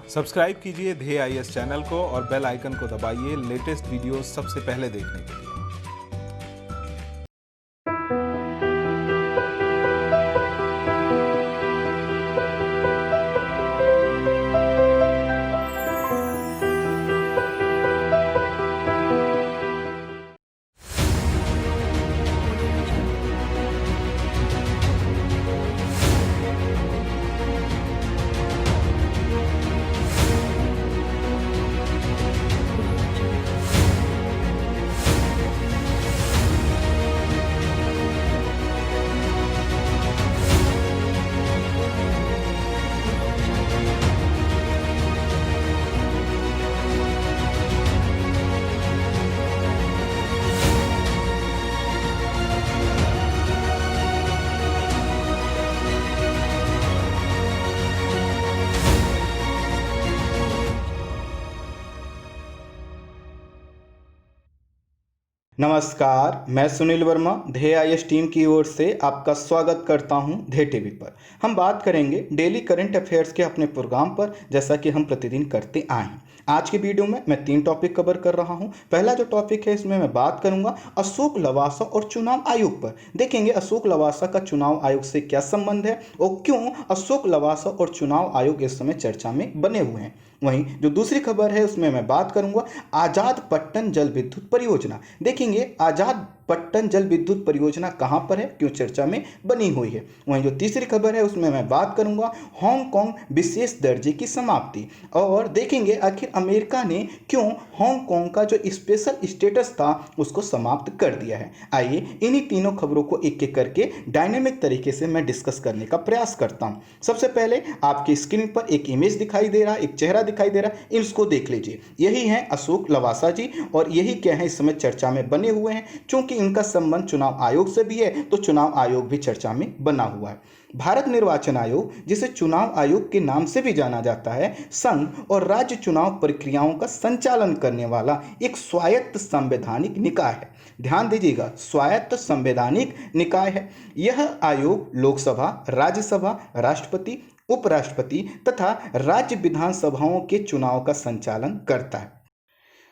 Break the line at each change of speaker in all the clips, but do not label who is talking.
Subscribe कीजिए ध्येय IAS channel को और बेल आइकन को दबाइए लेटेस्ट वीडियो सबसे पहले देखने के लिए।
नमस्कार, मैं सुनील वर्मा ध्येय आईएएस टीम की ओर से आपका स्वागत करता हूं ध्येय टीवी पर। हम बात करेंगे डेली करंट अफेयर्स के अपने प्रोग्राम पर, जैसा कि हम प्रतिदिन करते आए हैं। आज की वीडियो में मैं 3 टॉपिक कवर कर रहा हूं। पहला जो टॉपिक है, इसमें मैं बात करूंगा अशोक लवासा और चुनाव आयोग पर। देखेंगे अशोक लवासा का चुनाव आयोग से क्या संबंध है और क्यों अशोक लवासा और चुनाव आयोग इस समय चर्चा में बने हुए हैं। वहीं जो दूसरी खबर है, उसमें मैं बात करूंगा आजाद पट्टन जल विद्युत परियोजना। देखेंगे आजाद पट्टन जल विद्युत परियोजना कहां पर है, क्यों चर्चा में बनी हुई है। वहीं जो तीसरी खबर है, उसमें मैं बात करूंगा हांगकांग विशेष दर्जे की समाप्ति, और देखेंगे आखिर अमेरिका ने क्यों हांगकांग का जो स्पेशल स्टेटस था उसको समाप्त कर दिया है। आइए इन्हीं तीनों खबरों को एक एक करके डायनेमिक तरीके से मैं डिस्कस करने का प्रयास करता हूं। सबसे पहले आपकी स्क्रीन पर एक इमेज दिखाई दे रहा है, एक चेहरा दिखाई दे रहा है, इसको देख लीजिए। यही है अशोक लवासा जी, और यही क्या है, इस समय चर्चा में बने हुए हैं। क्योंकि इनका संबंध चुनाव आयोग से भी है, तो चुनाव आयोग भी चर्चा में बना हुआ है। भारत निर्वाचन आयोग, जिसे चुनाव आयोग के नाम से भी जाना जाता है, संघ और राज्य चुनाव प्रक्रियाओं का संचालन करने वाला एक स्वायत्त संवैधानिक निकाय है। ध्यान दीजिएगा, स्वायत्त संवैधानिक निकाय है। यह आयोग लोकसभा, राज्यसभा, राष्ट्रपति, उपराष्ट्रपति तथा राज्य विधानसभाओं के चुनाव का संचालन करता है।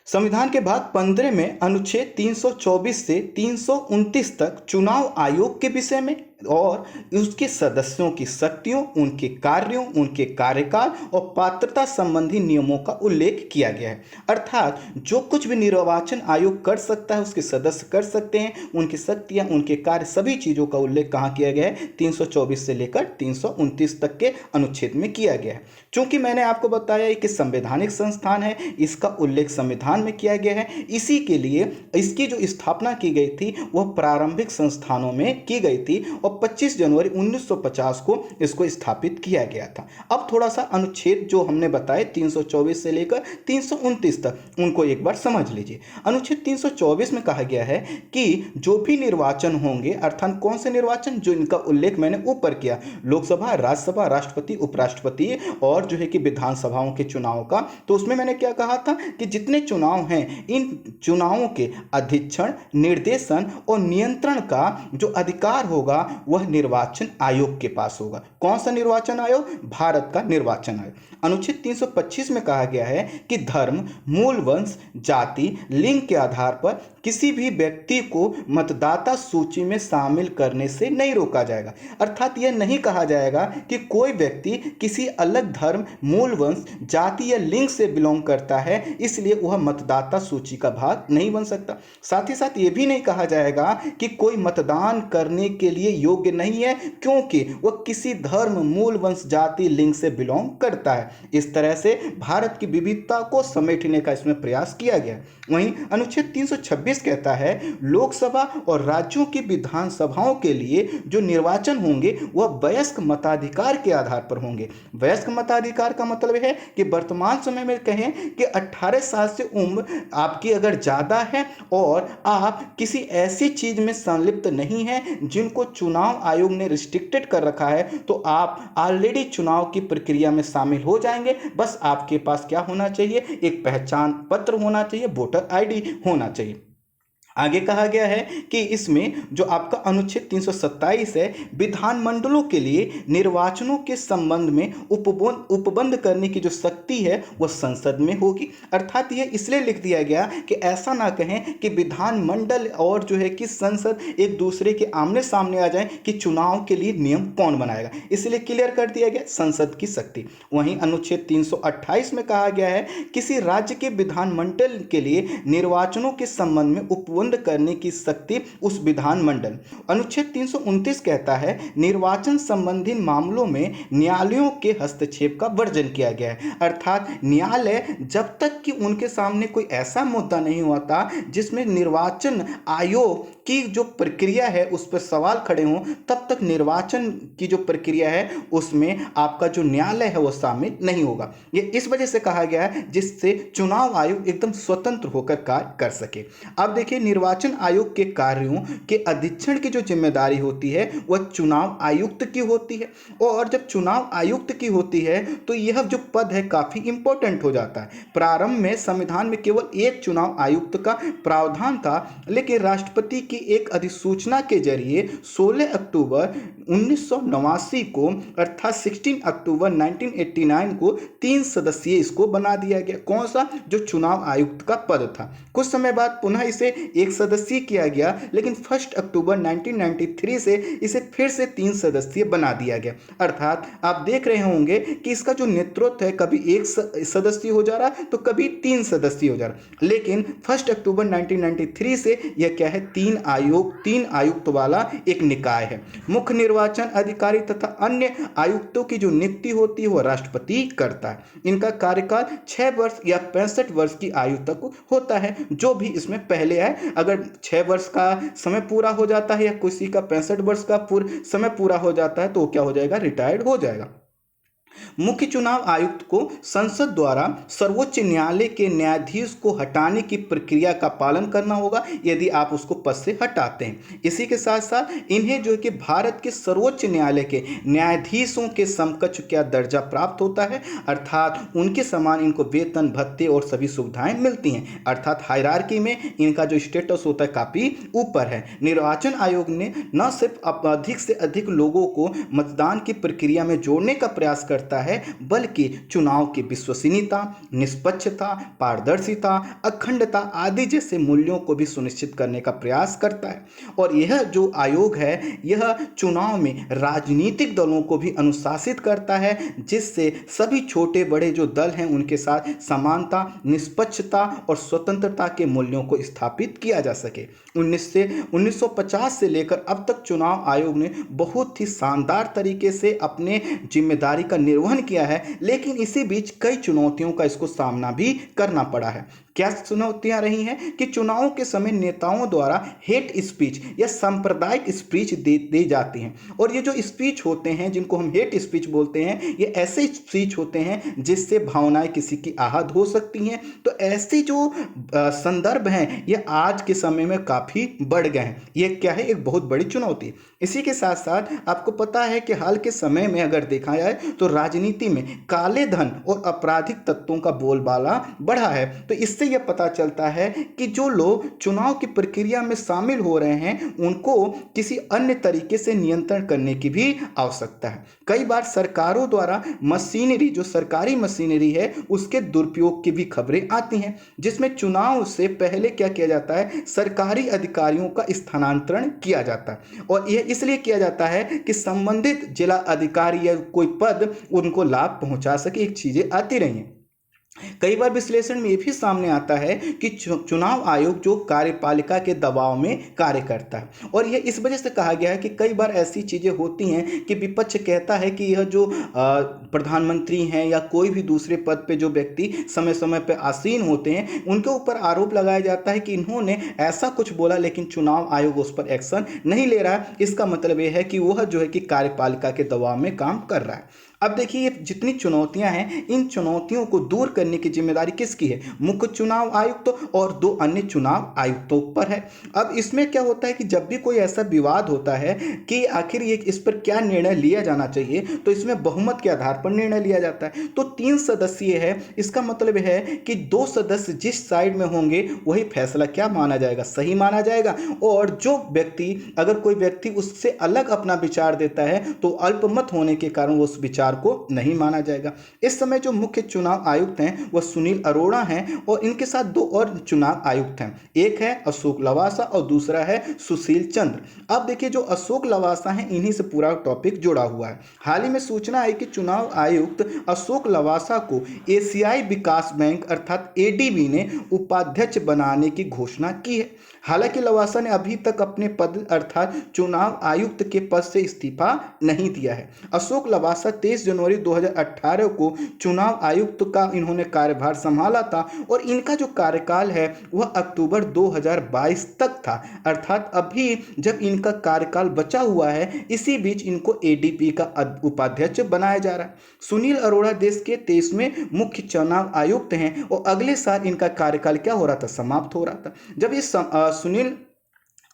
संविधान के भाग 15 में अनुच्छेद 324 से 329 तक चुनाव आयोग के विषय में और उसके सदस्यों की शक्तियों, उनके कार्यों, उनके कार्यकाल और पात्रता संबंधी नियमों का उल्लेख किया गया है। अर्थात जो कुछ भी निर्वाचन आयोग कर सकता है, उसके सदस्य कर सकते हैं, उनकी शक्तियां, उनके कार्य, सभी चीज़ों का उल्लेख कहाँ किया गया है, 324 से लेकर 329 तक के अनुच्छेद में किया गया है। चूंकि मैंने आपको बताया कि संवैधानिक संस्थान है, इसका उल्लेख संविधान में किया गया है, इसी के लिए इसकी जो स्थापना की गई थी वह प्रारंभिक संस्थानों में की गई थी और 25 जनवरी 1950 को इसको स्थापित किया गया था। अब थोड़ा सा अनुच्छेद जो हमने बताए 324 से लेकर 329 तक, उनको एक बार समझ लीजिए। अनुच्छेद 324 में कहा गया है कि जो भी निर्वाचन होंगे, अर्थात कौन से निर्वाचन, जो इनका उल्लेख मैंने ऊपर किया, लोकसभा, राज्यसभा, राष्ट्रपति, उपराष्ट्रपति और जो है कि विधानसभाओं के चुनाव का, तो उसमें मैंने क्या कहा था कि जितने चुनाव हैं, इन चुनावों के अधीक्षण, निर्देशन और नियंत्रण का जो अधिकार होगा वह निर्वाचन आयोग के पास होगा। कौन सा निर्वाचन आयोग? भारत का निर्वाचन आयोग। अनुच्छेद 325 में कहा गया है कि धर्म, मूल वंश, जाति, लिंग के आधार पर किसी भी व्यक्ति को मतदाता सूची में शामिल करने से नहीं रोका जाएगा। अर्थात यह नहीं कहा जाएगा कि कोई व्यक्ति किसी अलग धर्म, मूल वंश, जाति या लिंग से बिलोंग करता है, इसलिए वह मतदाता सूची का भाग नहीं बन सकता। साथ ही साथ यह भी नहीं कहा जाएगा कि कोई मतदान करने के लिए योग्य नहीं है क्योंकि वह किसी धर्म, मूल वंश, जाति, लिंग से बिलोंग करता है। इस तरह से भारत की विविधता को समेटने का इसमें प्रयास किया गया। वहीं अनुच्छेद 326 कहता है लोकसभा और राज्यों की विधानसभाओं के लिए जो निर्वाचन होंगे वह वयस्क मताधिकार के आधार पर होंगे। वयस्क मताधिकार का मतलब है कि वर्तमान समय में कहें कि 18 साल से उम्र आपकी अगर ज़्यादा है और आप किसी ऐसी चीज़ में संलिप्त नहीं हैं जिनको चुनाव आयोग ने रिस्ट्रिक्टेड कर रखा है, तो आप ऑलरेडी चुनाव की प्रक्रिया में शामिल हो जाएंगे। बस आपके पास क्या होना चाहिए, एक पहचान पत्र होना चाहिए, वोटर आईडी होना चाहिए। आगे कहा गया है कि इसमें जो आपका अनुच्छेद 327 है, विधानमंडलों के लिए निर्वाचनों के संबंध में उपबंध करने की जो शक्ति है वह संसद में होगी। अर्थात यह इसलिए लिख दिया गया कि ऐसा ना कहें कि विधानमंडल और जो है कि संसद एक दूसरे के आमने सामने आ जाए कि चुनाव के लिए नियम कौन बनाएगा, इसलिए क्लियर कर दिया गया संसद की शक्ति। वहीं अनुच्छेद 328 में कहा गया है किसी राज्य के विधानमंडल के लिए निर्वाचनों के संबंध में उपबंध करने की शक्ति उस विधानमंडल। अनुच्छेद 329 कहता है निर्वाचन संबंधी मामलों में न्यायालयों के हस्तक्षेप का वर्जन किया गया है। अर्थात न्यायालय जब तक कि उनके सामने कोई ऐसा मुद्दा नहीं होता जिसमें निर्वाचन आयोग की जो प्रक्रिया है उस पर सवाल खड़े हों, तब तक निर्वाचन की जो प्रक्रिया है उसमें आपका जो न्यायालय है वो शामिल नहीं होगा। ये इस वजह से कहा गया है जिससे चुनाव आयोग एकदम स्वतंत्र होकर कार्य कर सके। अब देखिए निर्वाचन आयोग के कार्यों के अधीक्षण की जो जिम्मेदारी होती है वह चुनाव आयुक्त की होती है, और जब चुनाव आयुक्त की होती है तो यह जो पद है काफी इंपॉर्टेंट हो जाता है। प्रारंभ में संविधान में केवल एक चुनाव आयुक्त का प्रावधान था, लेकिन राष्ट्रपति की एक अधिसूचना के जरिए 16 अक्टूबर 1989 को अर्थात 16 अक्टूबर 1989 को 3 सदस्यीय इसको बना दिया गया। कौन सा? जो चुनाव आयुक्त का पद था। कुछ समय बाद पुनः इसे 1 सदस्यीय किया गया, लेकिन 1 अक्टूबर 1993 से इसे फिर से 3 सदस्यीय बना दिया गया। अर्थात आप देख रहे होंगे कि इसका जो नेतृत्व है कभी 1 सदस्यीय हो जा रहा तो कभी 3 सदस्यीय हो जा रहा, लेकिन 1 अक्टूबर 1993 से यह क्या है 3 आयुक्त वाला एक निकाय है। मुख्य निर्वाचन अधिकारी तथा अन्य आयुक्तों की जो नियुक्ति होती है वह राष्ट्रपति करता है। इनका कार्यकाल 6 वर्ष या 65 वर्ष की आयु तक होता है। जो भी इसमें पहले है, अगर 6 वर्ष का समय पूरा हो जाता है या किसी का 65 वर्ष का समय पूरा हो जाता है तो क्या हो जाएगा? रिटायर्ड हो जाएगा। मुख्य चुनाव आयुक्त को संसद द्वारा सर्वोच्च न्यायालय के न्यायाधीश को हटाने की प्रक्रिया का पालन करना होगा यदि आप उसको पद से हटाते हैं। इसी के साथ साथ इन्हें जो है कि भारत के सर्वोच्च न्यायालय के न्यायाधीशों के समकक्ष क्या दर्जा प्राप्त होता है, अर्थात उनके समान इनको वेतन भत्ते और सभी सुविधाएं मिलती हैं। अर्थात हायरार्की में इनका जो स्टेटस होता है काफी ऊपर है। निर्वाचन आयोग ने न सिर्फ अधिक से अधिक लोगों को मतदान की प्रक्रिया में जोड़ने का प्रयास करता है, बल्कि चुनाव की विश्वसनीयता, निष्पक्षता, पारदर्शिता, अखंडता आदि जैसे मूल्यों को भी सुनिश्चित करने का प्रयास करता है। और यह जो आयोग है यह चुनाव में राजनीतिक दलों को भी अनुशासित करता है, जिससे सभी छोटे बड़े जो दल हैं उनके साथ समानता, निष्पक्षता और स्वतंत्रता के मूल्यों को स्थापित किया जा सके। 1950 से लेकर अब तक चुनाव आयोग ने बहुत ही शानदार तरीके से अपने जिम्मेदारी का निर्वहन किया है, लेकिन इसी बीच कई चुनौतियों का इसको सामना भी करना पड़ा है। क्या चुनौतियां रही हैं कि चुनावों के समय नेताओं द्वारा हेट स्पीच या सांप्रदायिक स्पीच दी जाती हैं, और ये जो स्पीच होते हैं जिनको हम हेट स्पीच बोलते हैं, ये ऐसे स्पीच होते हैं जिससे भावनाएं किसी की आहत हो सकती हैं। तो ऐसे जो संदर्भ हैं ये आज के समय में काफ़ी बढ़ गए हैं। ये क्या है? एक बहुत बड़ी चुनौती। इसी के साथ साथ आपको पता है कि हाल के समय में अगर देखा जाए तो राजनीति में काले धन और आपराधिक तत्वों का बोलबाला बढ़ा है। तो इससे यह पता चलता है कि जो लोग चुनाव की प्रक्रिया में शामिल हो रहे हैं उनको किसी अन्य तरीके से नियंत्रण करने की भी आवश्यकता है। कई बार सरकारों द्वारा मशीनरी, जो सरकारी मशीनरी है, उसके दुरुपयोग की भी खबरें आती हैं, जिसमें चुनाव से पहले क्या किया जाता है? सरकारी अधिकारियों का स्थानांतरण किया जाता है, और यह इसलिए किया जाता है कि संबंधित जिला अधिकारी या कोई पद उनको लाभ पहुंचा सके। एक चीजें आती रही हैं। कई बार विश्लेषण में यह भी सामने आता है कि चुनाव आयोग जो कार्यपालिका के दबाव में कार्य करता है, और यह इस वजह से कहा गया है कि कई बार ऐसी चीजें होती हैं कि विपक्ष कहता है कि यह जो प्रधानमंत्री हैं या कोई भी दूसरे पद पे जो व्यक्ति समय समय पे आसीन होते हैं उनके ऊपर आरोप लगाया जाता है कि इन्होंने ऐसा कुछ बोला लेकिन चुनाव आयोग उस पर एक्शन नहीं ले रहा है। इसका मतलब यह है कि वह जो है कि कार्यपालिका के दबाव में काम कर रहा है। अब देखिए ये जितनी चुनौतियां हैं, इन चुनौतियों को दूर करने की जिम्मेदारी किसकी है? मुख्य चुनाव आयुक्त और 2 अन्य चुनाव आयुक्तों पर है। अब इसमें क्या होता है कि जब भी कोई ऐसा विवाद होता है कि आखिर ये इस पर क्या निर्णय लिया जाना चाहिए, तो इसमें बहुमत के आधार पर निर्णय लिया जाता है। तो 3 सदस्यीय है, इसका मतलब है कि 2 सदस्य जिस साइड में होंगे वही फैसला क्या माना जाएगा? सही माना जाएगा। और जो व्यक्ति, अगर कोई व्यक्ति उससे अलग अपना विचार देता है तो अल्पमत होने के कारण वो उस विचार को नहीं माना जाएगा। इस समय जो मुख्य चुनाव आयुक्त हैं वह सुनील अरोड़ा हैं और इनके साथ 2 और चुनाव आयुक्त हैं। एक है अशोक लवासा और दूसरा है सुशील चंद्र। अब देखिए जो अशोक लवासा हैं, इन्हीं से पूरा टॉपिक जुड़ा हुआ है। हाल ही में सूचना आई कि चुनाव आयुक्त अशोक लवासा को एशियाई विकास बैंक अर्थात एडीबी ने उपाध्यक्ष बनाने की घोषणा की है। हालांकि लवासा ने अभी तक अपने पद अर्थात चुनाव आयुक्त के पद से इस्तीफा नहीं दिया है। अशोक लवासा 23 जनवरी 2018 को चुनाव आयुक्त का इन्होंने कार्यभार संभाला था और इनका जो कार्यकाल है वह अक्टूबर 2022 तक था। अर्थात अभी जब इनका कार्यकाल बचा हुआ है, इसी बीच इनको एडीपी का उपाध्यक्ष बनाया जा रहा है। सुनील अरोड़ा देश के 23वें मुख्य चुनाव आयुक्त हैं और अगले साल इनका कार्यकाल क्या हो रहा था? समाप्त हो रहा था। जब ये सुनील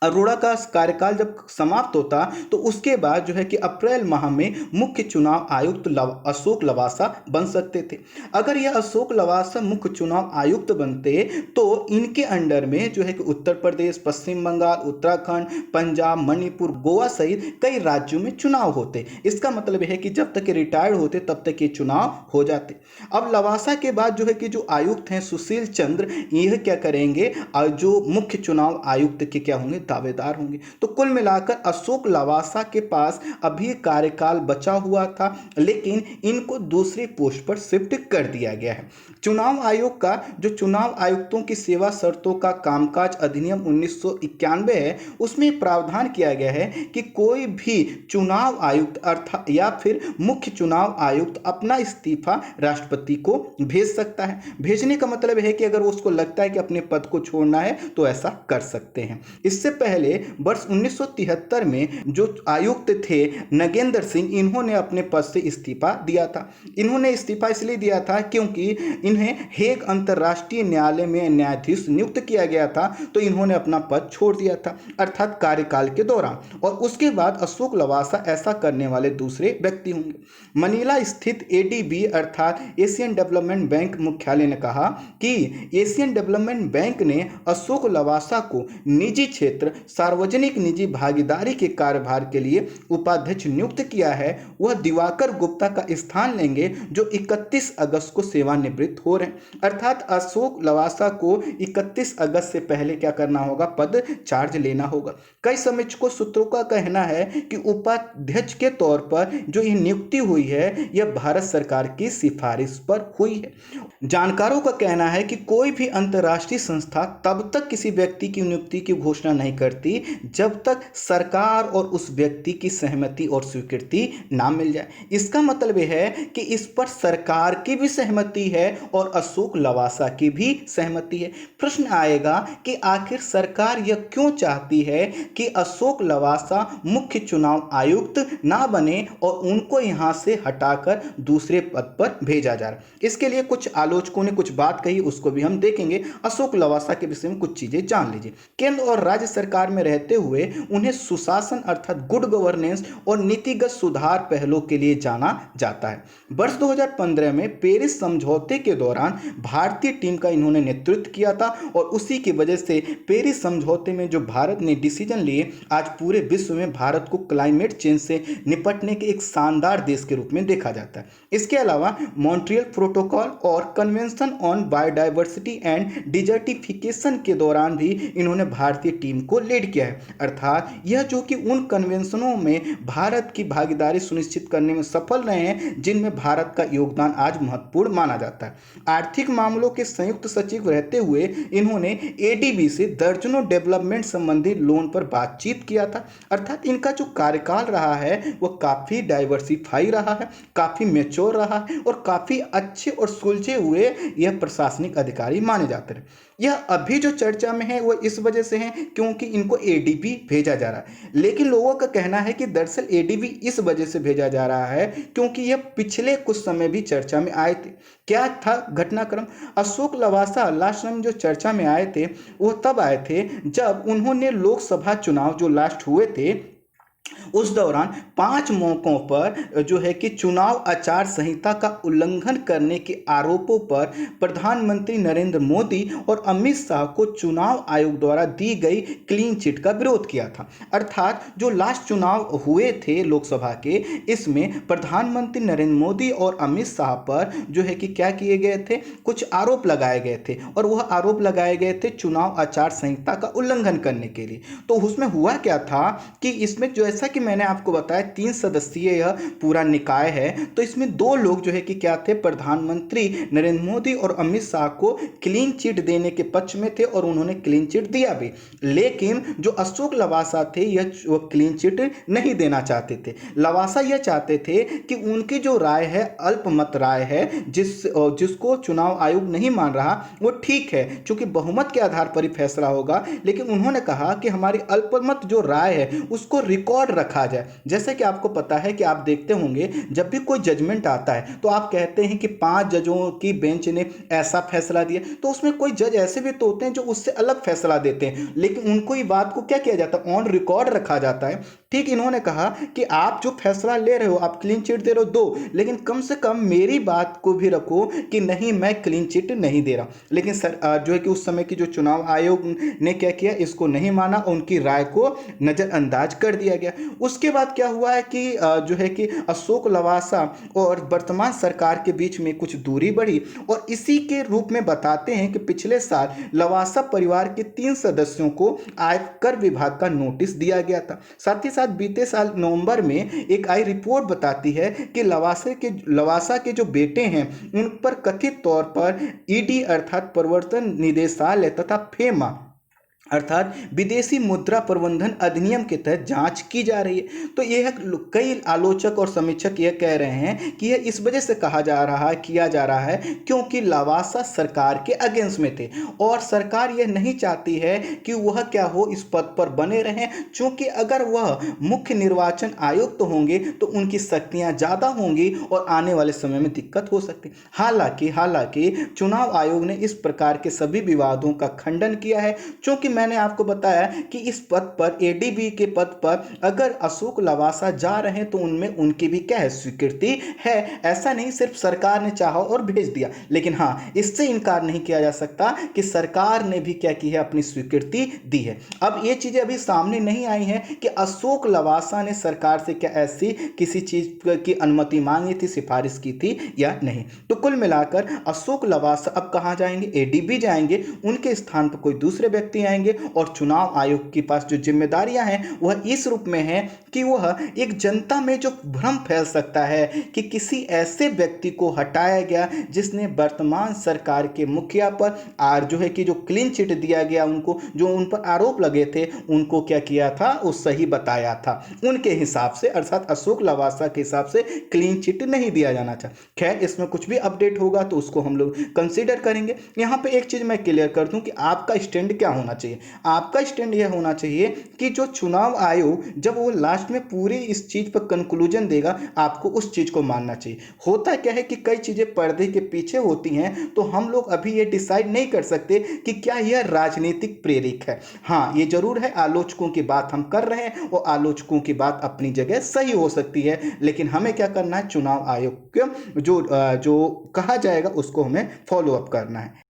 अरोड़ा का कार्यकाल जब समाप्त होता तो उसके बाद जो है कि अप्रैल माह में मुख्य चुनाव आयुक्त अशोक लवासा बन सकते थे। अगर यह अशोक लवासा मुख्य चुनाव आयुक्त बनते तो इनके अंडर में जो है कि उत्तर प्रदेश, पश्चिम बंगाल, उत्तराखंड, पंजाब, मणिपुर, गोवा सहित कई राज्यों में चुनाव होते। इसका मतलब है कि जब तक रिटायर्ड होते तब तक ये चुनाव हो जाते। अब लवासा के बाद जो है कि जो आयुक्त हैं सुशील चंद्र, यह क्या करेंगे? जो मुख्य चुनाव आयुक्त के क्या होंगे? दावेदार होंगे। तो कुल मिलाकर अशोक लवासा के पास अभी कार्यकाल बचा हुआ था, लेकिन इनको दूसरी पोस्ट पर शिफ्ट कर दिया गया है। चुनाव आयोग का जो चुनाव आयुक्तों की सेवा शर्तों का कामकाज अधिनियम 1991 है, उसमें प्रावधान किया गया है कि कोई भी चुनाव आयुक्त अर्थात या फिर मुख्य चुनाव आयुक्त अपना इस्तीफा राष्ट्रपति को भेज सकता है। भेजने का मतलब है कि अगर उसको लगता है कि अपने पद को छोड़ना है तो ऐसा कर सकते हैं। इससे पहले वर्ष 1973 में जो आयुक्त थे नगेंद्र सिंह, इन्होंने अपने पद से इस्तीफा दिया था। इन्होंने इस्तीफा इसलिए दिया था क्योंकि इन्हें हेग अंतर्राष्ट्रीय न्यायालय में न्यायाधीश नियुक्त किया गया था, तो इन्होंने अपना पद छोड़ दिया था अर्थात कार्यकाल के दौरान। और उसके बाद अशोक लवासा ऐसा करने वाले दूसरे व्यक्ति होंगे। मनीला स्थित एडीबी अर्थात एशियन डेवलपमेंट बैंक मुख्यालय ने कहा कि एशियन डेवलपमेंट बैंक ने अशोक लवासा को निजी क्षेत्र सार्वजनिक निजी भागीदारी के कार्यभार के लिए उपाध्यक्ष नियुक्त किया है। वह दिवाकर गुप्ता का स्थान लेंगे जो 31 अगस्त को सेवानिवृत्त हो रहे हैं। अर्थात अशोक लवासा को 31 अगस्त से पहले क्या करना होगा? पद चार्ज लेना होगा। कई समीक्षकों सूत्रों का कहना है कि उपाध्यक्ष के तौर पर जो ये नियुक्ति हुई है यह भारत सरकार की सिफारिश पर हुई है। जानकारों का कहना है कि कोई भी अंतर्राष्ट्रीय संस्था तब तक किसी व्यक्ति की नियुक्ति की घोषणा नहीं करती जब तक सरकार और उस व्यक्ति की सहमति और स्वीकृति ना मिल जाए। इसका मतलब है कि इस पर सरकार की भी सहमति है और अशोक लवासा की भी सहमति है। प्रश्न आएगा कि आखिर सरकार यह क्यों चाहती है कि अशोक लवासा मुख्य चुनाव आयुक्त ना बने और उनको यहां से हटाकर दूसरे पद पर भेजा जा रहा है? इसके लिए कुछ आलोचकों ने कुछ बात कही, उसको भी हम देखेंगे। अशोक लवासा के विषय में कुछ चीजें जान लीजिए। केंद्र और राज्य सरकार में रहते हुए उन्हें सुशासन अर्थात गुड गवर्नेंस और नीतिगत सुधार पहलों के लिए जाना जाता है। वर्ष 2015 में पेरिस समझौते के दौरान भारतीय टीम का इन्होंने नेतृत्व किया था और उसी की वजह से पेरिस समझौते में जो भारत ने डिसीजन लिए, आज पूरे विश्व में भारत को क्लाइमेट चेंज से निपटने के एक शानदार देश के रूप में देखा जाता है। इसके अलावा मॉन्ट्रियल प्रोटोकॉल और convention on biodiversity and desertification के दौरान भी इन्होंने भारतीय टीम को लीड किया है। अर्थात यह जो कि उन कन्वेंशनों में भारत की भागीदारी सुनिश्चित करने में सफल रहे हैं जिनमें भारत का योगदान आज महत्वपूर्ण माना जाता है। आर्थिक मामलों के संयुक्त सचिव रहते हुए इन्होंने एडीबी से दर्जनों डेवलपमेंट संबंधी लोन पर बातचीत किया था। अर्थात इनका जो कार्यकाल रहा है वह काफी डाइवर्सिफाई रहा है, काफी मैच्योर रहा है और काफी अच्छे और सुलझे हुए यह प्रशासनिक अधिकारी माने जाते हैं। यह अभी जो चर्चा में है वो इस वजह से है क्योंकि इनको एडीबी भेजा जा रहा है, लेकिन लोगों का कहना है कि दरअसल एडीबी इस वजह से भेजा जा रहा है क्योंकि यह पिछले कुछ समय भी चर्चा में आए थे। क्या था घटनाक्रम? अशोक लवासा लास्ट टाइम जो चर्चा में आए थे वो तब आए थे जब उन्होंने लोकसभा चुनाव जो लास्ट हुए थे उस दौरान 5 मौकों पर जो है कि चुनाव आचार संहिता का उल्लंघन करने के आरोपों पर प्रधानमंत्री नरेंद्र मोदी और अमित शाह को चुनाव आयोग द्वारा दी गई क्लीन चिट का विरोध किया था। अर्थात जो लास्ट चुनाव हुए थे लोकसभा के, इसमें प्रधानमंत्री नरेंद्र मोदी और अमित शाह पर जो है कि क्या किए गए थे, कुछ आरोप लगाए गए थे और वह आरोप लगाए गए थे चुनाव आचार संहिता का उल्लंघन करने के लिए। तो उसमें हुआ क्या था कि इसमें जो जैसा कि मैंने आपको बताया 3 सदस्यीय यह पूरा निकाय है, तो इसमें 2 लोग जो है कि क्या थे, प्रधानमंत्री नरेंद्र मोदी और अमित शाह को क्लीन चिट देने के पक्ष में थे और उन्होंने क्लीन चिट दिया भी। लेकिन जो अशोक लवासा थे यह क्लीन चिट नहीं देना चाहते थे। लवासा यह चाहते थे कि उनकी जो राय है, अल्पमत राय है, जिसको चुनाव आयोग नहीं मान रहा वो ठीक है क्योंकि बहुमत के आधार पर ही फैसला होगा, लेकिन उन्होंने कहा कि हमारी अल्पमत जो राय है उसको रिकॉर्ड रखा जाए। जैसे कि आपको पता है कि आप देखते होंगे जब भी कोई जजमेंट आता है तो आप कहते हैं कि 5 जजों की बेंच ने ऐसा फैसला दिया, तो उसमें कोई जज ऐसे भी तो होते हैं जो उससे अलग फैसला देते हैं, लेकिन उनको ये बात को क्या किया जाता है, ऑन रिकॉर्ड रखा जाता है। ठीक इन्होंने कहा कि आप जो फैसला ले रहे हो, आप क्लीन चिट दे रहे हो दो, लेकिन कम से कम मेरी बात को भी रखो कि नहीं मैं क्लीन चिट नहीं दे रहा। लेकिन सर जो है कि उस समय की जो चुनाव आयोग ने क्या किया, इसको नहीं माना, उनकी राय को नजरअंदाज कर दिया गया। उसके बाद क्या हुआ है कि जो है कि अशोक लवासा और वर्तमान सरकार के बीच में कुछ दूरी बढ़ी और इसी के रूप में बताते हैं कि पिछले साल लवासा परिवार के 3 सदस्यों को आयकर विभाग का नोटिस दिया गया था। साथ ही साथ बीते साल नवंबर में एक आई रिपोर्ट बताती है कि लवासा के जो बेटे हैं उन पर कथित तौर पर ईडी अर्थात प्रवर्तन निदेशालय तथा फेमा अर्थात विदेशी मुद्रा प्रबंधन अधिनियम के तहत जांच की जा रही है। तो यह कई आलोचक और समीक्षक यह कह रहे हैं कि यह इस वजह से किया जा रहा है क्योंकि लवासा सरकार के अगेंस्ट में थे और सरकार यह नहीं चाहती है कि वह क्या हो, इस पद पर बने रहें, क्योंकि अगर वह मुख्य निर्वाचन आयुक्त होंगे तो उनकी शक्तियां ज़्यादा होंगी और आने वाले समय में दिक्कत हो सकती। हालांकि चुनाव आयोग ने इस प्रकार के सभी विवादों का खंडन किया है, क्योंकि मैंने आपको बताया कि इस पद पर, एडीबी के पद पर अगर अशोक लवासा जा रहे हैं तो उनमें उनकी भी क्या है, स्वीकृति है। ऐसा नहीं सिर्फ सरकार ने चाहा और भेज दिया, लेकिन हाँ इससे इनकार नहीं किया जा सकता कि सरकार ने भी क्या की है, अपनी स्वीकृति दी है। अब ये चीजें अभी सामने नहीं आई हैं कि अशोक लवासा ने सरकार से क्या ऐसी किसी चीज की अनुमति मांगी थी, सिफारिश की थी या नहीं। तो कुल मिलाकर अशोक लवासा अब कहां जाएंगे, एडीबी जाएंगे, उनके स्थान पर कोई दूसरे व्यक्ति आएंगे और चुनाव आयोग के पास जो जिम्मेदारियां हैं वह इस रूप में है कि वह एक जनता में जो भ्रम फैल सकता है कि किसी ऐसे व्यक्ति को हटाया गया जिसने वर्तमान सरकार के मुखिया पर जो है कि जो क्लीन चिट दिया गया, उनको जो उन पर आरोप लगे थे उनको क्या किया था, वो सही बताया था उनके हिसाब से, अर्थात अशोक लवासा के हिसाब से क्लीन चिट नहीं दिया जाना चाहिए। खैर इसमें कुछ भी अपडेट होगा तो उसको हम लोग कंसीडर करेंगे। यहाँ पे एक चीज मैं क्लियर कर दूं कि आपका स्टैंड क्या होना चाहिए। आपका स्टैंड यह होना चाहिए कि जो चुनाव आयोग जब वो लास्ट में पूरी इस चीज पर कंक्लूजन देगा, आपको उस चीज को मानना चाहिए। होता क्या है कि कई चीजें पर्दे के पीछे होती हैं, तो हम लोग अभी ये डिसाइड नहीं कर सकते कि क्या यह राजनीतिक प्रेरित है। हाँ ये जरूर है, आलोचकों की बात हम कर रहे हैं और आलोचकों की बात अपनी जगह सही हो सकती है, लेकिन हमें क्या करना है, चुनाव आयोग के जो कहा जाएगा उसको हमें फॉलो अप करना है।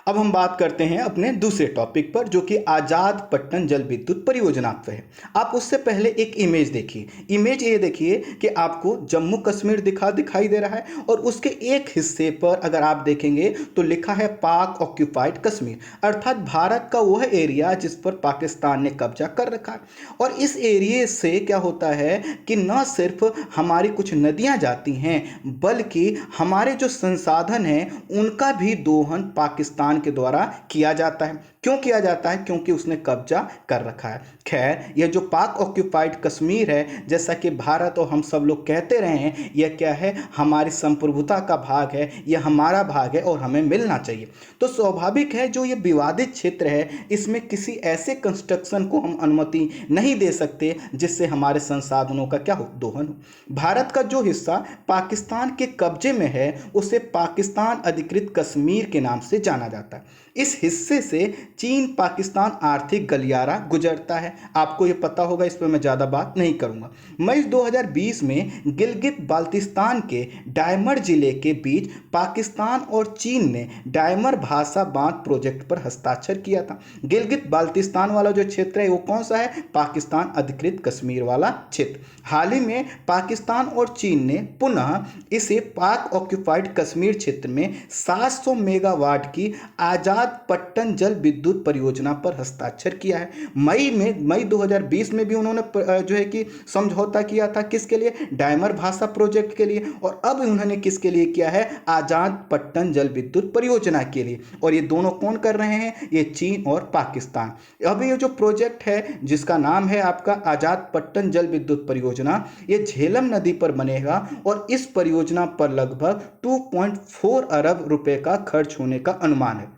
अब हम बात करते हैं अपने दूसरे टॉपिक पर, जो कि आजाद पट्टन जल विद्युत परियोजना पे है। आप उससे पहले एक इमेज देखिए। इमेज ये देखिए कि आपको जम्मू कश्मीर दिखाई दे रहा है और उसके एक हिस्से पर अगर आप देखेंगे तो लिखा है पाक ऑक्यूपाइड कश्मीर, अर्थात भारत का वह एरिया जिस पर पाकिस्तान ने कब्जा कर रखा है। और इस एरिया से क्या होता है कि न सिर्फ हमारी कुछ नदियां जाती हैं, बल्कि हमारे जो संसाधन हैं उनका भी दोहन पाकिस्तान के द्वारा किया जाता है। क्यों किया जाता है? क्योंकि उसने कब्जा कर रखा है। खैर, यह जो पाक ऑक्यूपाइड कश्मीर है, जैसा कि भारत और हम सब लोग कहते रहे हैं, यह क्या है? हमारी संप्रभुता का भाग है, यह हमारा भाग है और हमें मिलना चाहिए। तो स्वाभाविक है जो ये विवादित क्षेत्र है, इसमें किसी ऐसे कंस्ट्रक्शन को हम अनुमति नहीं दे सकते जिससे हमारे संसाधनों का क्या हो? दोहन हो। भारत का जो हिस्सा पाकिस्तान के कब्जे में है, उसे पाकिस्तान अधिकृत कश्मीर के नाम से जाना जाता है। इस हिस्से से चीन पाकिस्तान आर्थिक गलियारा गुजरता है। आपको ये पता होगा, इस पर मैं ज़्यादा बात नहीं करूँगा। मई 2020 में गिलगित बाल्टिस्तान के डायमर जिले के बीच पाकिस्तान और चीन ने डायमर भाषा बांध प्रोजेक्ट पर हस्ताक्षर किया था। गिलगित बाल्टिस्तान वाला जो क्षेत्र है वो कौन सा है? पाकिस्तान अधिकृत कश्मीर वाला क्षेत्र। हाल ही में पाकिस्तान और चीन ने पुनः इसे पाक ऑक्यूपाइड कश्मीर क्षेत्र में 700 मेगावाट की आजाद पट्टन जल विद्युत परियोजना पर हस्ताक्षर किया है। मई 2020 में भी उन्होंने जो है कि समझौता किया था, किसके लिए? डायमर भाषा प्रोजेक्ट के लिए। और अब उन्होंने किसके लिए किया है? आजाद पट्टन जल विद्युत परियोजना के लिए। और ये दोनों कौन कर रहे हैं? ये चीन और पाकिस्तान। अब ये जो प्रोजेक्ट है जिसका नाम है आपका आजाद पट्टन जल विद्युत परियोजना, ये झेलम नदी पर बनेगा और इस परियोजना पर लगभग 2.4 अरब रुपए का खर्च होने का अनुमान है।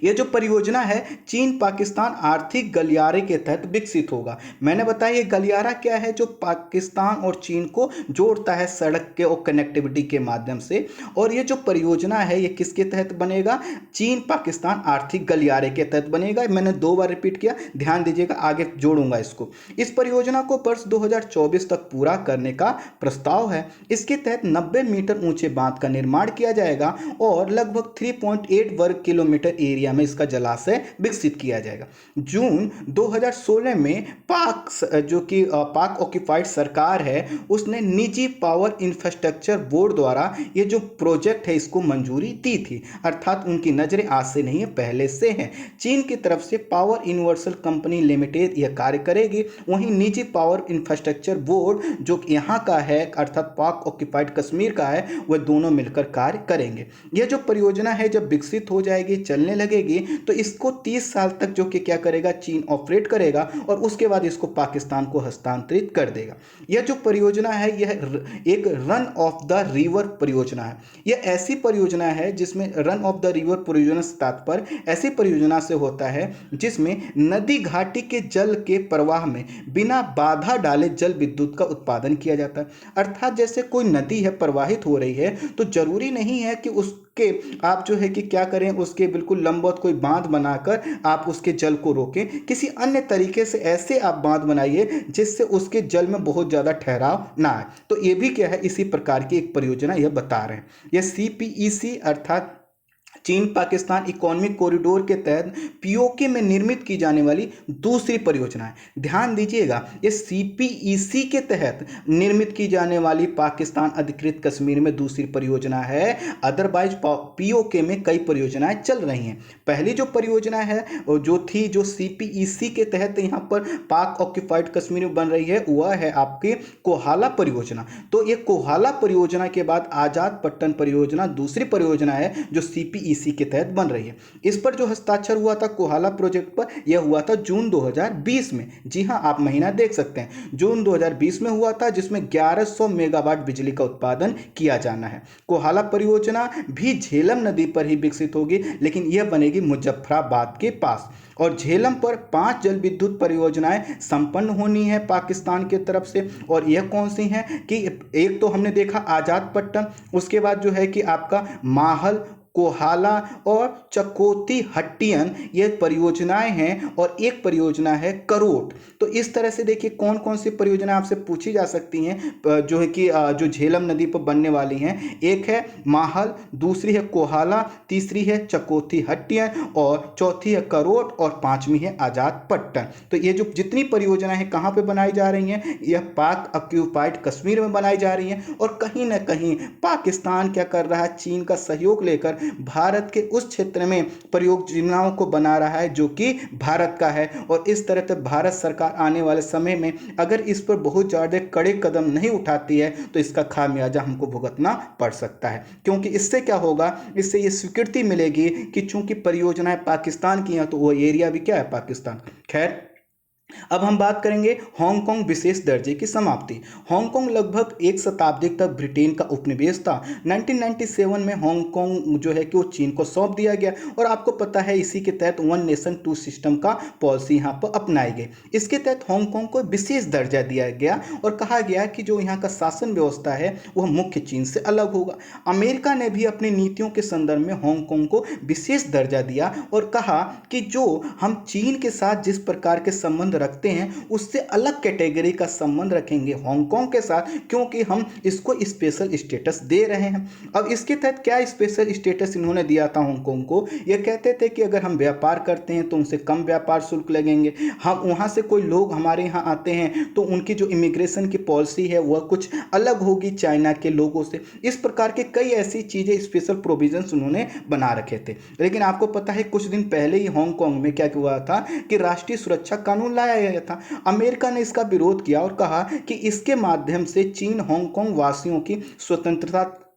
यह जो परियोजना है चीन पाकिस्तान आर्थिक गलियारे के तहत विकसित होगा। मैंने बताया ये गलियारा क्या है? जो पाकिस्तान और चीन को जोड़ता है सड़क के और कनेक्टिविटी के माध्यम से। और ये जो परियोजना है ये किसके तहत बनेगा? चीन पाकिस्तान आर्थिक गलियारे के तहत बनेगा। मैंने 2 बार रिपीट किया, ध्यान दीजिएगा, आगे जोड़ूंगा इसको। इस परियोजना को वर्ष 2024 तक पूरा करने का प्रस्ताव है। इसके तहत 90 मीटर ऊंचे बांध का निर्माण किया जाएगा और लगभग 3.8 वर्ग किलोमीटर एरिया में इसका जलाशय विकसित किया जाएगा। जून 2016 में पाक ऑक्यूपाइड सरकार है, उसने निजी पावर इंफ्रास्ट्रक्चर बोर्ड द्वारा ये जो प्रोजेक्ट है इसको मंजूरी दी थी। अर्थात उनकी नजरें आज से नहीं है, पहले से हैं। चीन की तरफ से पावर यूनिवर्सल कंपनी लिमिटेड यह कार्य करेगी, वहीं निजी पावर इंफ्रास्ट्रक्चर बोर्ड जो यहाँ का है अर्थात पाक ऑक्यूपाइड कश्मीर का है, वह दोनों मिलकर कार्य करेंगे। यह जो परियोजना है जब विकसित हो जाएगी, चलने लगेगी, तो इसको 30 साल तक जो कि क्या करेगा? चीन ऑपरेट करेगा और उसके बाद इसको पाकिस्तान को हस्तांतरित कर देगा। यह जो परियोजना है यह एक रन ऑफ द रिवर परियोजना है। यह ऐसी परियोजना है जिसमें रन ऑफ द रिवर परियोजना से तात्पर्य ऐसी परियोजना से होता है जिसमें नदी घाटी के जल के प्रवाह में बिना बाधा डाले जल विद्युत का उत्पादन किया जाता है। अर्थात जैसे कोई नदी है प्रवाहित हो रही है, तो जरूरी नहीं है कि उसके आप जो है कि क्या करें, उसके बिल्कुल लंबवत कोई बांध बनाकर आप उसके जल को रोकें। किसी अन्य तरीके से ऐसे आप बांध बनाइए जिससे उसके जल में बहुत ज़्यादा ठहराव ना आए। तो ये भी क्या है? इसी प्रकार की एक परियोजना यह बता रहे हैं। यह CPEC अर्थात चीन पाकिस्तान इकोनॉमिक कॉरिडोर के तहत पीओके में निर्मित की जाने वाली दूसरी परियोजना है। ध्यान दीजिएगा, ये CPEC के तहत निर्मित की जाने वाली पाकिस्तान अधिकृत कश्मीर में दूसरी परियोजना है। अदरवाइज पीओके में कई परियोजनाएं चल रही हैं। पहली जो परियोजना है जो CPEC के तहत यहाँ पर पाक ऑक्यूपाइड कश्मीर में बन रही है, वह है आपकी कोहाला परियोजना। तो ये कोहाला परियोजना के बाद आजाद पट्टन परियोजना दूसरी परियोजना है जो CPEC के तहत बन रही है। इस पर जो हस्ताक्षर हुआ था कोहाला प्रोजेक्ट पर, यह हुआ था जून 2020 में। जी हां, आप महीना देख सकते हैं, जून 2020 में हुआ था, जिसमें 1100 मेगावाट बिजली का उत्पादन किया जाना है। कोहाला परियोजना भी झेलम नदी पर ही विकसित होगी, लेकिन यह बनेगी मुजफ्फराबाद के पास। और झेलम पर 5 जल विद्युत परियोजनाएं संपन्न होनी है पाकिस्तान की तरफ से। और यह कौन सी हैं कि एक तो हमने देखा आजाद पट्टन, उसके बाद जो है कि आपका माहल, कोहाला और चकोती हट्टियन ये परियोजनाएं हैं, और एक परियोजना है करोट। तो इस तरह से देखिए कौन कौन सी परियोजना आपसे पूछी जा सकती हैं जो है कि जो झेलम नदी पर बनने वाली हैं। एक है माहल, दूसरी है कोहाला, तीसरी है चकोती हट्टियन और चौथी है करोट और पांचवी है आजाद पट्टन। तो ये जो जितनी परियोजनाएं हैं कहाँ पे बनाई जा रही हैं? यह पाक ऑक्यूपाइड कश्मीर में बनाई जा रही हैं। और कहीं ना कहीं पाकिस्तान क्या कर रहा है? चीन का सहयोग लेकर भारत के उस क्षेत्र में परियोजनाओं को बना रहा है जो कि भारत का है। और इस तरह से भारत सरकार आने वाले समय में अगर इस पर बहुत ज़्यादा कड़े कदम नहीं उठाती है तो इसका खामियाजा हमको भुगतना पड़ सकता है। क्योंकि इससे क्या होगा, इससे ये स्वीकृति मिलेगी कि चूंकि परियोजनाएं पाकिस्तान की हैं तो वो एरिया भी क्या है, पाकिस्तान। खैर, अब हम बात करेंगे हांगकांग विशेष दर्जे की समाप्ति। हांगकांग लगभग एक शताब्दी तक ब्रिटेन का उपनिवेश था। 1997 में हांगकांग जो है कि वो चीन को सौंप दिया गया और आपको पता है इसी के तहत वन नेशन टू सिस्टम का पॉलिसी यहाँ पर अपनाई गई। इसके तहत हांगकांग को विशेष दर्जा दिया गया और कहा गया कि जो यहाँ का शासन व्यवस्था है वह मुख्य चीन से अलग होगा। अमेरिका ने भी अपनी नीतियों के संदर्भ में हांगकांग को विशेष दर्जा दिया और कहा कि जो हम चीन के साथ जिस प्रकार के संबंध रखते हैं उससे अलग कैटेगरी का संबंध रखेंगे हांगकांग के साथ, क्योंकि हम इसको स्पेशल स्टेटस दे रहे हैं। अब इसके तहत क्या स्पेशल स्टेटस इन्होंने दिया था हांगकांग को, ये कहते थे कि अगर हम व्यापार करते हैं तो उनसे कम व्यापार शुल्क लगेंगे, हम वहाँ से कोई लोग हमारे यहाँ आते हैं तो उनकी जो इमिग्रेशन की पॉलिसी है वह कुछ अलग होगी चाइना के लोगों से। इस प्रकार के कई ऐसी चीज़ें स्पेशल प्रोविजंस उन्होंने बना रखे थे। लेकिन आपको पता है कुछ दिन पहले ही हांगकांग में क्या हुआ था कि राष्ट्रीय सुरक्षा कानून लाया गया था। अमेरिका ने इसका विरोध किया और कहा कि इसके माध्यम से चीन हांगकांग वासियों की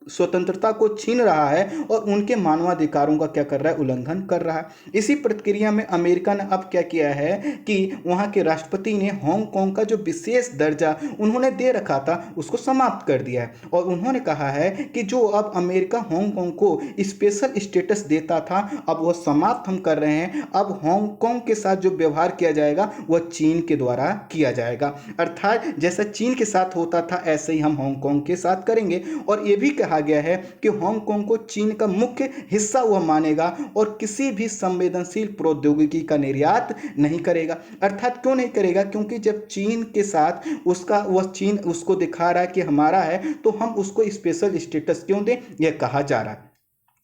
स्वतंत्रता को छीन रहा है और उनके मानवाधिकारों का क्या कर रहा है, उल्लंघन कर रहा है। इसी प्रक्रिया में अमेरिका ने अब क्या किया है कि वहां के राष्ट्रपति ने हांगकांग का जो विशेष दर्जा उन्होंने दे रखा था उसको समाप्त कर दिया है और उन्होंने कहा है कि जो अब अमेरिका हांगकांग को स्पेशल स्टेटस देता था अब वह समाप्त हम कर रहे हैं। अब हांगकांग के साथ जो व्यवहार किया जाएगा वह चीन के द्वारा किया जाएगा, अर्थात जैसा चीन के साथ होता था ऐसे ही हम हांगकांग के साथ करेंगे। और यह भी कहा गया है कि हांगकांग को चीन का मुख्य हिस्सा वह मानेगा और किसी भी संवेदनशील प्रौद्योगिकी का निर्यात नहीं करेगा। अर्थात क्यों नहीं करेगा, क्योंकि जब चीन के साथ चीन उसको दिखा रहा है कि हमारा है तो हम उसको स्पेशल स्टेटस क्यों दें, यह कहा जा रहा है।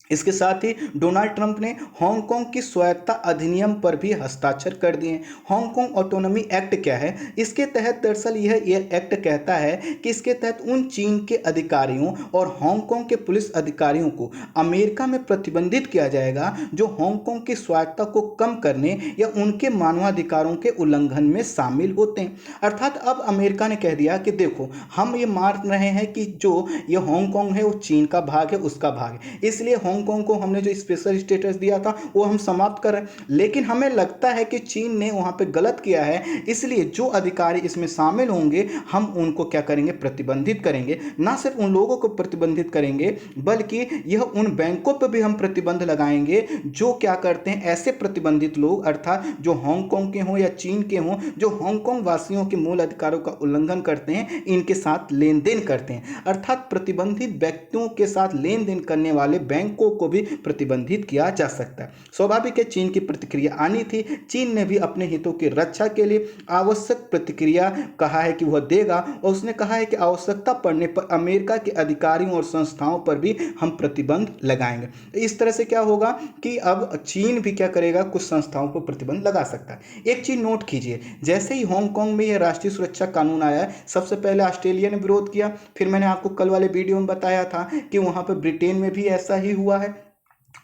इसके साथ ही डोनाल्ड ट्रंप ने हांगकांग की स्वायत्तता अधिनियम पर भी हस्ताक्षर कर दिए। हांगकांग ऑटोनॉमी एक्ट क्या है, इसके तहत दरअसल यह एक्ट कहता है कि इसके तहत उन चीन के अधिकारियों और हांगकांग के पुलिस अधिकारियों को अमेरिका में प्रतिबंधित किया जाएगा जो हांगकांग की स्वायत्तता को कम करने या उनके मानवाधिकारों के उल्लंघन में शामिल होते हैं। अर्थात अब अमेरिका ने कह दिया कि देखो हम ये मान रहे हैं कि जो ये हांगकांग है वो चीन का भाग है, उसका भाग है, इसलिए हांगकांग को हमने जो स्पेशल स्टेटस दिया था वो हम समाप्त कर रहे हैं। लेकिन हमें लगता है कि चीन ने वहां पे गलत किया है, इसलिए जो अधिकारी इसमें शामिल होंगे हम उनको क्या करेंगे, प्रतिबंधित करेंगे। ना सिर्फ उन लोगों को प्रतिबंधित करेंगे बल्कि यह उन बैंकों पर भी हम प्रतिबंध लगाएंगे जो क्या करते हैं, ऐसे प्रतिबंधित लोग अर्थात जो हांगकांग के हों या चीन के हों जो हांगकांग वासियों के मूल अधिकारों का उल्लंघन करते हैं, इनके साथ लेन देन करते हैं। अर्थात प्रतिबंधित व्यक्तियों के साथ लेन देन करने वाले बैंकों को भी प्रतिबंधित किया जा सकता है। स्वाभाविक है चीन की प्रतिक्रिया आनी थी। चीन ने भी अपने हितों की रक्षा के लिए आवश्यक प्रतिक्रिया कहा है कि वह देगा और उसने कहा है कि आवश्यकता पड़ने पर अमेरिका के अधिकारियों और संस्थाओं पर भी हम प्रतिबंध लगाएंगे। इस तरह से क्या होगा कि अब चीन भी क्या करेगा, कुछ संस्थाओं पर प्रतिबंध लगा सकता है। एक चीज नोट कीजिए, जैसे ही हांगकांग में यह राष्ट्रीय सुरक्षा कानून आया है सबसे पहले ऑस्ट्रेलिया ने विरोध किया, फिर मैंने आपको कल वाले वीडियो में बताया था कि वहां पर ब्रिटेन में भी ऐसा ही हुआ है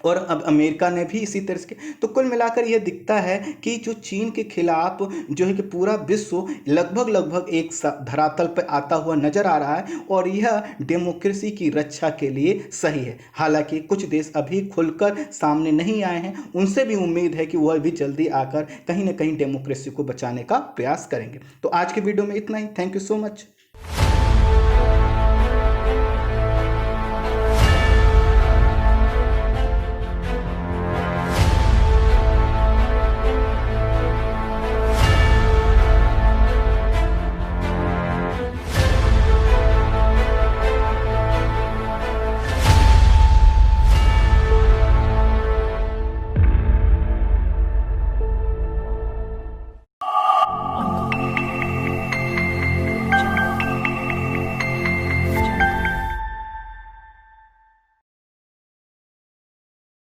और अब अमेरिका ने भी इसी तरह से। तो कुल मिलाकर यह दिखता है कि जो चीन के खिलाफ जो है कि पूरा विश्व लगभग एक धरातल पर आता हुआ नजर आ रहा है और यह डेमोक्रेसी की रक्षा के लिए सही है। हालांकि कुछ देश अभी खुलकर सामने नहीं आए हैं, उनसे भी उम्मीद है कि वह भी जल्दी आकर कहीं ना कहीं डेमोक्रेसी को बचाने का प्रयास करेंगे। तो आज के वीडियो में इतना ही। Thank you so much.